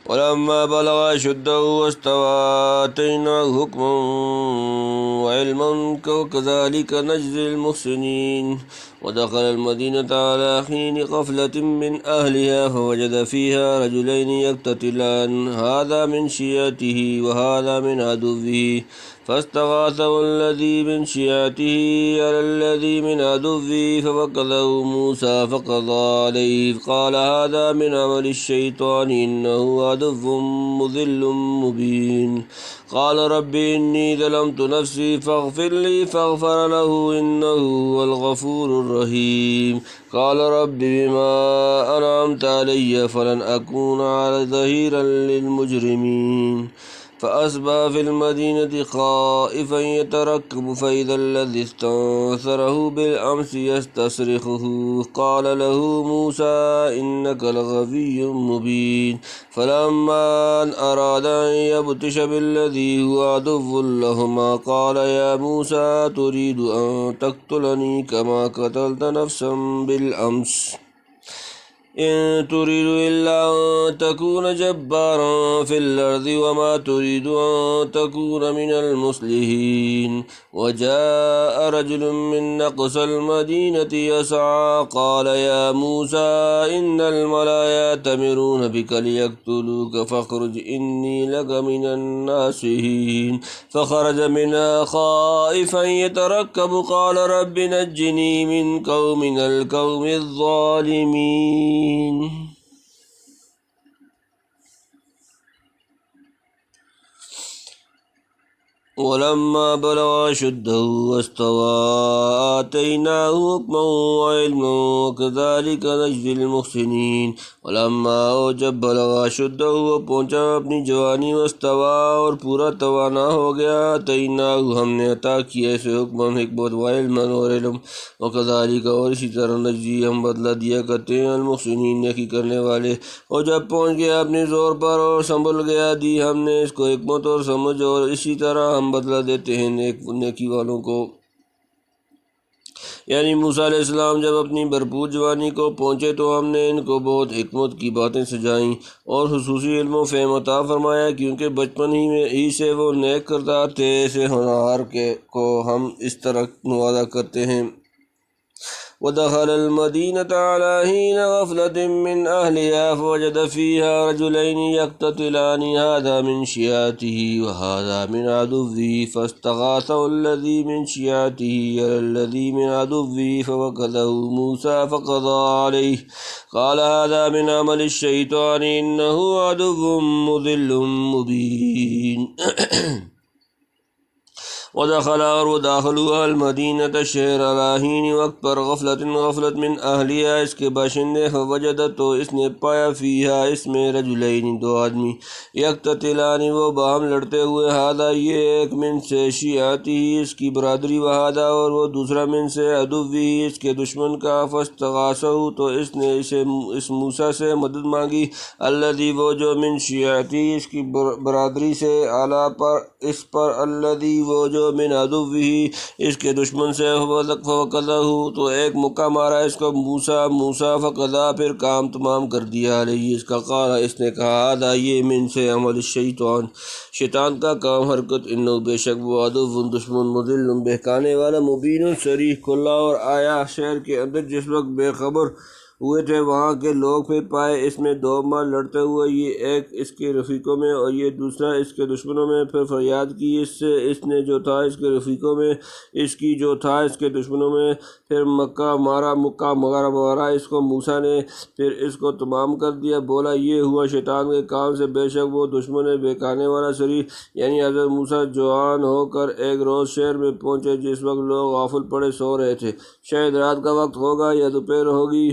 ولما بلغ أشده واستوى آتيناه حكما وعلما وكذلك نجزي المحسنين. ودخل المدينة على حين غفلة من أهلها فوجد فيها رجلين يقتتلان هذا من شيعته وهذا من عدوه فاستغاثه الذي من شيعته على الذي من عدوه فوكله موسى فقضى عليه قال هذا من عمل الشيطان إنه عدو مضل مبين. قال رب إني ظلمت نفسي فاغفر لي فاغفر له إنه هو الغفور الرحيم. قال رب بما أنعمت علي فلن أكون ظهيرا للمجرمين. فأصبح في المدينة خائفا يترقب فإذا الذي استنصره بالأمس يستصرخه قال له موسى إنك لغوي مبين. فلما أن أراد أن يبطش بالذي هو عدو لهما قال يا موسى تريد أن تقتلني كما قتلت نفسا بالأمس إن تريد إلا أن تكون جبارا في الأرض وما تريد أن تكون من المصلحين. وجاء رجل من أقصى المدينة يسعى قال يا موسى إن الملأ يأتمرون بك ليقتلوك فاخرج إني لك من الناصحين. فخرج منها خائفا يترقب قال رب نجني من القوم الظالمين. ولما بلغ أشده واستوى آتيناه حكما وعلما وكذلك نجزي المحسنين. ولما جب بلغ أشده وہ پہنچا اپنی جوانی واستوى اور پورا توانا ہو گیا آتيناه ہم نے عطا کیا اسے حکما حکمت وعلما اور علم وكذلك اور اسی طرح نجزی ہم بدلہ دیا کرتے ہیں المحسنین نیکی کرنے والے. اور جب پہنچ گیا اپنے زور پر اور سنبھل گیا دی ہم نے اس کو حکمت اور سمجھ اور اسی طرح ہم بدلہ دیتے ہیں نیکی والوں کو. یعنی موسیٰ علیہ السلام جب اپنی بھرپور جوانی کو پہنچے تو ہم نے ان کو بہت حکمت کی باتیں سجائیں اور خصوصی علم و فہم عطا فرمایا کیونکہ بچپن ہی سے وہ نیک کردار تھے. ایسے ہونہار کو ہم اس طرح نوازا کرتے ہیں. ودخل المدينة على حين غفلة من أهلها فوجد فيها رجلين يقتتلان هذا من شيعته وهذا من عدوه فاستغاثه الذي من شيعته على الذي من عدوه فوكله موسى فقضى عليه قال هذا من عمل الشيطان إنه عدو مضل مبين. ودخل اور وہ داخل ہوا المدینۃ شہر علی حین وقت پر غفلت من اہلیہ اس کے باشندے فوجد تو اس نے پایا فیہا اس میں رجلین دو آدمی یقتتلان وہ باہم لڑتے ہوئے ہادہ یہ ایک من سے شیعتی اس کی برادری وہادہ اور وہ دوسرا من سے عدوی اس کے دشمن کا. فاستغاثہ تو اس نے اس موسیٰ سے مدد مانگی الذی وہ جو من شیعتی اس کی برادری سے اعلیٰ پر اس پر الذی وہ جو من عدوہ اس کے دشمن سے فقضہ تو ایک مکہ مارا اس کو موسیٰ فقضہ پھر کام تمام کر دیا علیہ اس کا. قال اس نے کہا آدھا یہ من سے عمل الشیطان شیطان کا کام حرکت انہو بے شک وہ عدو دشمن مضل بہکانے والا مبین صریح کھلا. اور آیا شہر کے اندر جس وقت بے خبر ہوئے تھے وہاں کے لوگ پھر پائے اس میں دو مال لڑتے ہوئے یہ ایک اس کے رفیقوں میں اور یہ دوسرا اس کے دشمنوں میں. پھر فریاد کی اس سے اس نے جو تھا اس کے رفیقوں میں اس کی جو تھا اس کے دشمنوں میں. پھر مکہ مارا اس کو موسیٰ نے پھر اس کو تمام کر دیا. بولا یہ ہوا شیطان کے کام سے بے شک وہ دشمن ہے بہکانے والا صریح. یعنی حضرت موسیٰ جوان ہو کر ایک روز شہر میں پہنچے جس وقت لوگ غافل پڑے سو رہے تھے. شاید رات کا وقت ہوگا یا دوپہر ہوگی.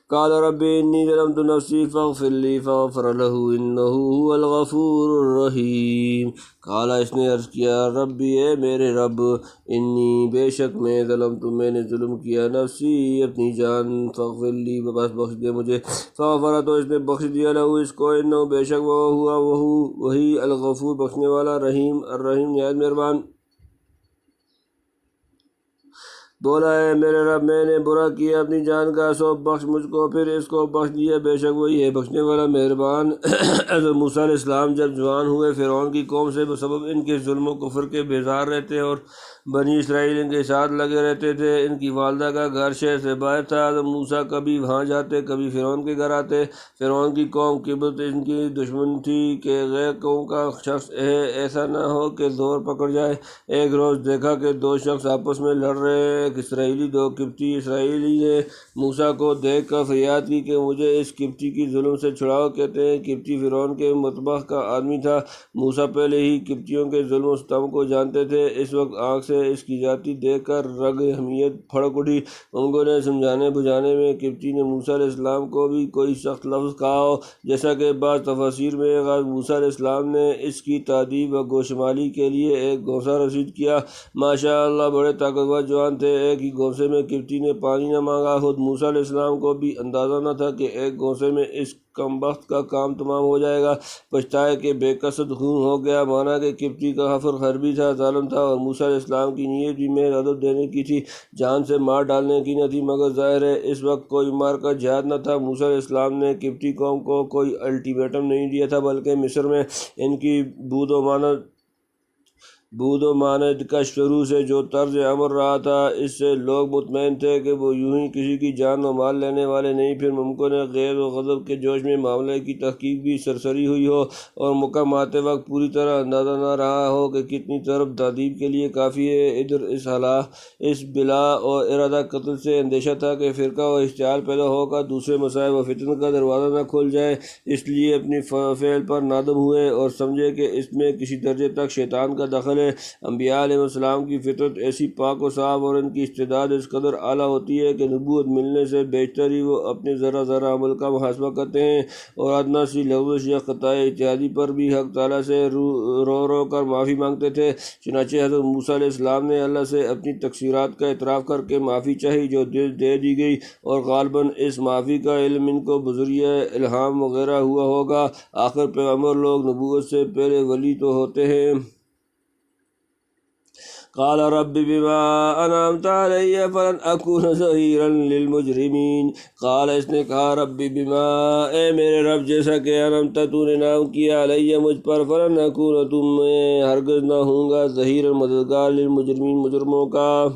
قال رب انی ظلمت نفسی فاغفر لی فغفر له انه هو الغفور الرحیم. قال اس نے عرض کیا ربی اے میرے رب انی بے شک میں میں نے ظلم کیا نفسی اپنی جان فاغفر لی بس بخش دے مجھے. فغفر تو اس نے بخش دیا له اس کو انه بے شک وہ ہوا وہی الغفور بخشنے والا رحیم الرحیم نہایت مہربان. بولا ہے میرے رب میں نے برا کیا اپنی جان کا، سو بخش مجھ کو، پھر اس کو بخش دیا، بے شک وہی ہے بخشنے والا مہربان۔ حضرت موسیٰ علیہ السلام جب جوان ہوئے، فرعون کی قوم سے بسبب ان کے ظلم و کفر کے بیزار رہتے اور بنی اسرائیل ان کے ساتھ لگے رہتے تھے۔ ان کی والدہ کا گھر شہر سے باہر تھا۔ حضرت موسیٰ کبھی وہاں جاتے، کبھی فرعون کے گھر آتے۔ فرعون کی قوم قبط ان کی دشمن تھی کہ غیر قوم کا شخص ایسا نہ ہو کہ زور پکڑ جائے۔ ایک روز دیکھا کہ دو شخص آپس میں لڑ رہے ہیں، ایک اسرائیلی دو قبطی۔ اسرائیلی نے موسیٰ کو دیکھ کر فریاد کی کہ مجھے اس قبطی کی ظلم سے چھڑاؤ۔ کہتے ہیں قبطی فرعون کے مطبخ کا آدمی تھا۔ موسیٰ پہلے ہی قبطیوں کے ظلم و ستم کو جانتے تھے۔ اس وقت آنکھ سے اس کی ذاتی دیکھ کر رگ حمیت پھڑک اٹھی۔ ان نے سمجھانے بجھانے میں قبطی نے موسیٰ علیہ السلام کو بھی کوئی سخت لفظ کہا ہو، جیسا کہ بعض تفاسیر میں موسیٰ علیہ السلام نے اس کی تادیب و گوشمالی کے لیے ایک گھونسہ رسید کیا۔ ماشاء اللہ بڑے طاقتور جوان تھے۔ ایک ہی گھونسے میں قبطی نے پانی نہ مانگا۔ خود موسیٰ علیہ السلام کو بھی اندازہ نہ تھا کہ ایک گھونسے میں اس کمبخت کا کام تمام ہو جائے گا۔ پچھتائے کہ بے قصد خون ہو گیا، مانا کہ قبطی کا حفر حربی تھا، ظالم تھا، اور موسیٰ علیہ السلام کی نیت بھی محض عدد دینے کی تھی، جان سے مار ڈالنے کی نہ تھی۔ مگر ظاہر ہے اس وقت کوئی مار کا جہاد نہ تھا۔ موسیٰ علیہ السلام نے قبطی قوم کو کوئی الٹیمیٹم نہیں دیا تھا، بلکہ مصر میں ان کی بود و ماند کا شروع سے جو طرز عمل رہا تھا، اس سے لوگ مطمئن تھے کہ وہ یوں ہی کسی کی جان و مال لینے والے نہیں۔ پھر ممکن ہے غیظ و غضب کے جوش میں معاملے کی تحقیق بھی سرسری ہوئی ہو اور مکم آتے وقت پوری طرح اندازہ نہ رہا ہو کہ کتنی طرف تعذیب کے لیے کافی ہے۔ ادھر اس بلا اور ارادہ قتل سے اندیشہ تھا کہ فرقہ و اشتعال پیدا ہو کر دوسرے مصائب و فتن کا دروازہ نہ کھل جائے، اس لیے اپنی فعل پر نادم ہوئے اور سمجھے کہ اس میں کسی درجے تک شیطان کا دخل ہے۔ انبیاء علیہ السلام کی فطرت ایسی پاک و صاف اور ان کی استعداد اس قدر اعلیٰ ہوتی ہے کہ نبوت ملنے سے بیشتر ہی وہ اپنے ذرہ ذرہ عمل کا محاسبہ کرتے ہیں اور ادنیٰ سی لغزش یا خطا اتحادی پر بھی حق تعالیٰ سے رو کر معافی مانگتے تھے۔ چنانچہ حضرت موسیٰ علیہ السلام نے اللہ سے اپنی تقصیرات کا اعتراف کر کے معافی چاہی، جو دے دی گئی، اور غالباً اس معافی کا علم ان کو بذریعہ الہام وغیرہ ہوا ہوگا۔ آخر پیغمبر لوگ نبوت سے پہلے ولی تو ہوتے ہیں۔ قال رب بما انعمت علی فلن اکون ظہیرا للمجرمین۔ قال اس نے کہا رب بما، اے میرے رب جیسا کہ انعمت تو نے انعام کیا علی مجھ پر، فلن اکون تم میں ہرگز نہ ہوں گا ظہیرا مددگار للمجرمین مجرموں کا۔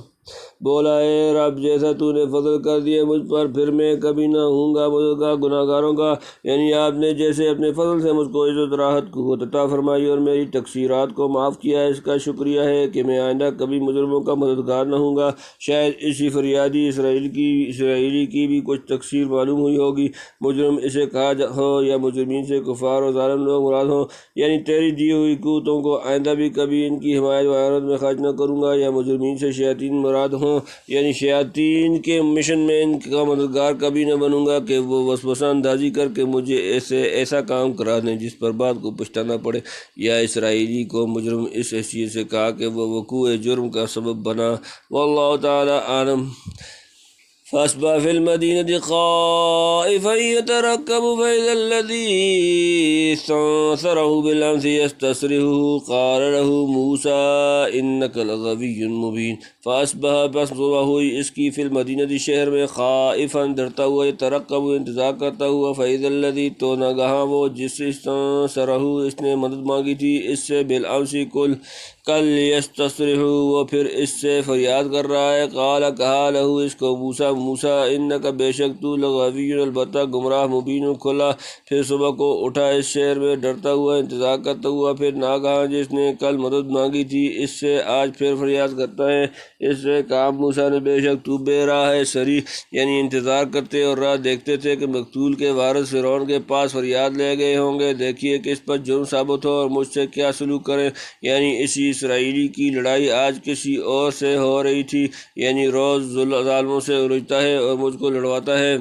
بولا اے رب جیسا تو نے فضل کر دیا مجھ پر، پھر میں کبھی نہ ہوں گا مددگار گناہ گاروں کا۔ یعنی آپ نے جیسے اپنے فضل سے مجھ کو عزت راحت قوت عطا فرمائی اور میری تقصیرات کو معاف کیا، اس کا شکریہ ہے کہ میں آئندہ کبھی مجرموں کا مددگار نہ ہوں گا۔ شاید اسی فریادی اسرائیلی کی بھی کچھ تقصیر معلوم ہوئی ہوگی۔ مجرم اسے کہا ہو یا مجرمین سے کفار اور ظالم لوگ مراد ہوں، یعنی تیری دی ہوئی قوتوں کو آئندہ بھی کبھی ان کی حمایت و اعانت میں خرچ نہ کروں گا، یا مجرمین سے شیاطین مراد ہوں، یعنی شیاطین کے مشن میں ان کا مددگار کبھی نہ بنوں گا کہ وہ وسوسہ اندازی کر کے مجھے ایسا کام کرا دیں جس پر بعد کو پچھتانا پڑے، یا اسرائیلی کو مجرم اس حیثیت سے کہا کہ وہ وقوع جرم کا سبب بنا۔ واللہ تعالی عالم۔ فأصبح في المدينة خائفا يترقب فإذا الذي استنصره بالأمس يستصرخه قال له موسى إنك لغوي مبين۔ فأصبح بس صبح ہوئی اس کی فی المدینہ شہر میں، خائفا ڈرتا ہوا، یترقب انتظار کرتا ہوا، فإذا الذي تو ناگہاں وہ جس سے استنصره اس نے مدد مانگی تھی اس سے، بالأمس کل یستصرخ وہ پھر اس سے فریاد کر رہا ہے۔ قال کہا لہو اس کو موسیٰ انک بے شک تو لغوی البتہ گمراہ، مبین کھلا۔ پھر صبح کو اٹھا اس شہر میں ڈرتا ہوا، انتظار کرتا ہوا، پھر ناگہاں جس نے کل مدد مانگی تھی اس سے آج پھر فریاد کرتا ہے۔ اس سے کہا موسیٰ نے بے شک تو بے راہ ہے سری، یعنی انتظار کرتے اور راہ دیکھتے تھے کہ مقتول کے وارث فرعون کے پاس فریاد لے گئے ہوں گے، دیکھیے کس پر جرم ثابت ہو اور مجھ سے کیا سلوک کریں۔ یعنی اسی اسرائیلی کی لڑائی آج کسی اور سے ہو رہی تھی، یعنی روز ظالموں سے الجھتا ہے اور مجھ کو لڑواتا ہے۔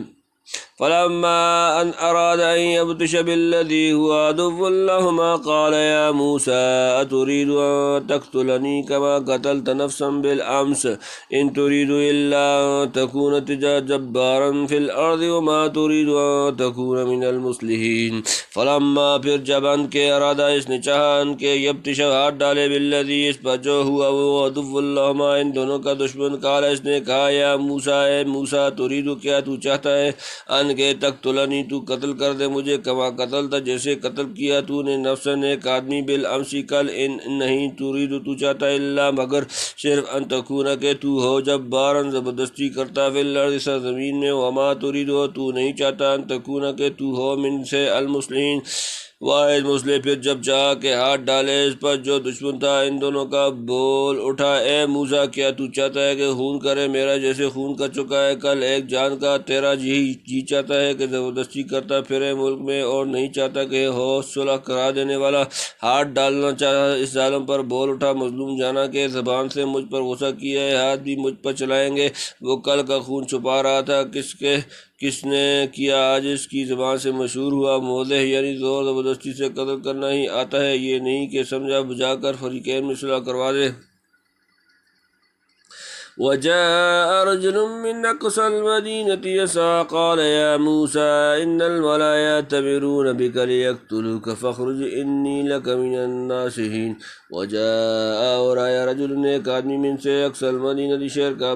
فلما أن أراد أن يبطش بالذي هو عدو لهما قال يا موسى أتريد أن تقتلني كما قتلت نفسا بالأمس إن تريد إلا أن تكون جبارا في الأرض وما تريد أن تكون من المصلحين فلما پھر جب ان کے ارادہ اس نے چاہا ان کے یبتش ہاتھ ڈالے بالذی اس پر جو ہوا وہ عدو اللہما ان دونوں کا دشمن قال اس نے کہا یا موسیٰ اے موسیٰ تريد کیا تو چاہتا ہے ان کے تقتلنی تو قتل کر دے مجھے کما قتل تھا جیسے قتل کیا تو نے نفسن ایک آدمی بالامسی کل ان نہیں تريد تو چاہتا ہے اللہ مگر صرف ان تکون کہ تو ہو جبارن زبردستی کرتا فی الارض سرزمین میں وما تريد ہو تو نہیں چاہتا ان تکون کہ تو ہو من سے المصلحین واحد مسئلے پھر جب چاہا کہ ہاتھ ڈالے اس پر جو دشمن تھا ان دونوں کا بول اٹھا اے موسیٰ کیا تو چاہتا ہے کہ خون کرے میرا جیسے خون کر چکا ہے کل ایک جان کا تیرا جی چاہتا ہے کہ زبردستی کرتا پھرے ملک میں اور نہیں چاہتا کہ ہو صلح کرا دینے والا ہاتھ ڈالنا چاہا اس ظالم پر بول اٹھا مظلوم جانا کہ زبان سے مجھ پر غصہ کیا ہے ہاتھ بھی مجھ پر چلائیں گے وہ کل کا خون چھپا رہا تھا کس نے کیا آج اس کی زبان سے مشہور ہوا موضع یعنی زور زبردستی سے قتل کرنا ہی آتا ہے یہ نہیں کہ سمجھا بجھا کر فریقین میں صلح کروا دے وجاء رجل من أقصى المدينة يسعى قال يا موسى إن الملأ يأتمرون بك ليقتلوك فاخرج إني لك من الناصحين وجاء اور آیا رجل نے ایک آدمی من سے اقصى المدینہ شہر کا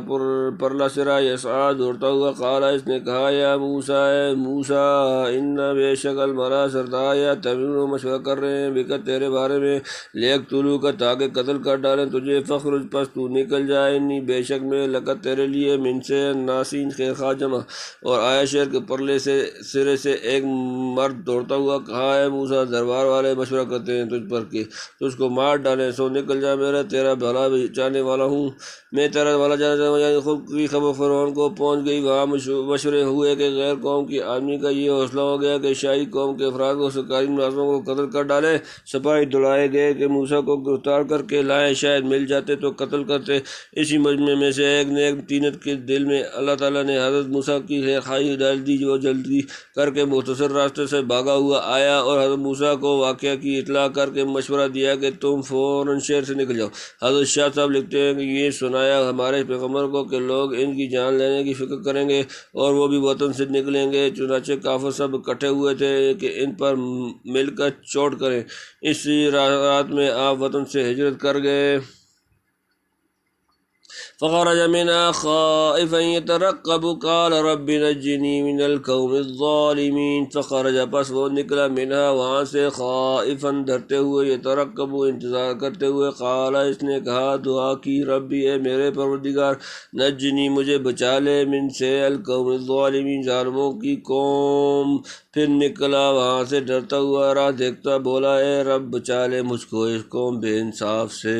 پرلا سرا یسعى دوڑتا ہوا قال اس نے کہا یا موسیٰ اے موسیٰ ان بے شک الملأ سردار یأتمرون مشورہ کر رہے ہیں بک تیرے بارے میں لیقتلوک تاکہ قتل کر ڈالیں تجھے فاخرج پس تو نکل جائے انی بے شک میں لقد تیرے لیے من سے ناسین خیر خواہ جمع اور آیا شہر کے پرلے سے سرے سے ایک مرد دوڑتا ہوا کہا ہے موسیٰ دربار والے مشورہ کرتے ہیں تجھ پر کہ تجھ کو مار ڈالیں سو نکل جا میرا تیرا بھلا چاہنے والا ہوں میں تیرا بھلا چاہنے والا ہوں یعنی خود کی خبر فرعون کو پہنچ گئی وہاں مشورے ہوئے کہ غیر قوم کی آدمی کا یہ حوصلہ ہو گیا کہ شاہی قوم کے افراد کو سرکاری ملازموں کو قتل کر ڈالے سپاہی دوڑائے گئے کہ موسیٰ کو گرفتار کر کے لائے شاید مل جاتے تو قتل کرتے اسی مجمع میں سے ایک نے ایک تینت کے دل میں اللہ تعالیٰ نے حضرت موسیٰ کی خیر خواہی ڈال دی جو جلدی کر کے مختصر راستے سے بھاگا ہوا آیا اور حضرت موسیٰ کو واقعہ کی اطلاع کر کے مشورہ دیا کہ تم فوراً شہر سے نکل جاؤ حضرت شاہ صاحب لکھتے ہیں کہ یہ سنایا ہمارے پیغمبر کو کہ لوگ ان کی جان لینے کی فکر کریں گے اور وہ بھی وطن سے نکلیں گے چنانچہ کافر سب اکٹھے ہوئے تھے کہ ان پر مل کر چوٹ کریں اسی رات میں آپ وطن سے ہجرت کر گئے فخرج منها خائفا يترقب قال رب نجني من القوم الظالمين فخرج پس وہ نکلا منها وہاں سے خائفا ڈرتے ہوئے يترقب انتظار کرتے ہوئے قال اس نے کہا دعا کی ربی اے میرے پروردگار نجنی مجھے بچا لے من سے القوم الظالمین ظالموں کی قوم پھر نکلا وہاں سے ڈرتا ہوا راہ دیکھتا بولا اے رب بچا لے مجھ کو اس قوم بے انصاف سے